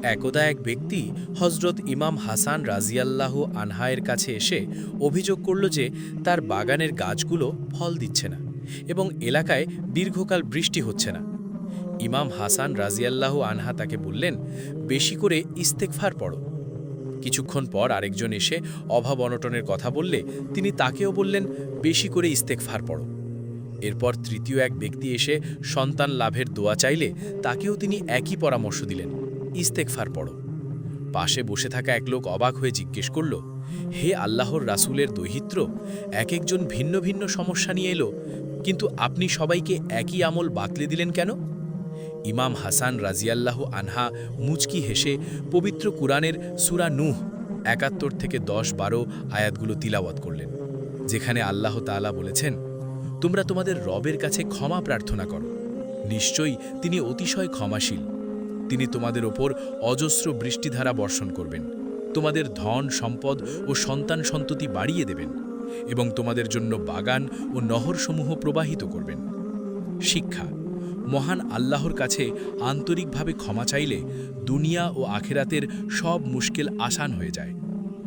একদা এক ব্যক্তি হজরত ইমাম হাসান রাজিয়াল্লাহু আনহায়ের কাছে এসে অভিযোগ করল যে তার বাগানের গাছগুলো ফল দিচ্ছে না এবং এলাকায় দীর্ঘকাল বৃষ্টি হচ্ছে না। ইমাম হাসান রাজিয়াল্লাহু আনহা তাকে বললেন, বেশি করে ইস্তেগফার পড়ো। কিছুক্ষণ পর আরেকজন এসে অভাব অনটনের কথা বললে তিনি তাকেও বললেন, বেশি করে ইস্তেগফার পড়ো। এরপর তৃতীয় এক ব্যক্তি এসে সন্তান লাভের দোয়া চাইলে তাকেও তিনি একই পরামর্শ দিলেন, ইস্তেগফার পড়ো। পাশে বসে থাকা এক লোক অবাক হয়ে জিজ্ঞেস করল, হে আল্লাহর রাসূলের দৈহিত্র, এক একজন ভিন্ন ভিন্ন সমস্যা নিয়ে এলো, কিন্তু আপনি সবাইকে একই আমল বাতলে দিলেন কেন? ইমাম হাসান রাজিয়াল্লাহু আনহা মুচকি হেসে পবিত্র কুরআনের সূরা নূহ ৭১ থেকে ১০-১২ আয়াতগুলো তিলাওয়াত করলেন, যেখানে আল্লাহ তাআলা বলেছেন, তোমরা তোমাদের রবের কাছে ক্ষমা প্রার্থনা করো, নিশ্চয়ই তিনি অতিশয় ক্ষমাশীল। তিনি তোমাদের ওপর অজস্র বৃষ্টিধারা বর্ষণ করবেন, তোমাদের ধন সম্পদ ও সন্তান সন্ততি বাড়িয়ে দেবেন এবং তোমাদের জন্য বাগান ও নহরসমূহ প্রবাহিত করবেন। শিক্ষা: মহান আল্লাহর কাছে আন্তরিকভাবে ক্ষমা চাইলে দুনিয়া ও আখেরাতের সব মুশকিল আসান হয়ে যায়।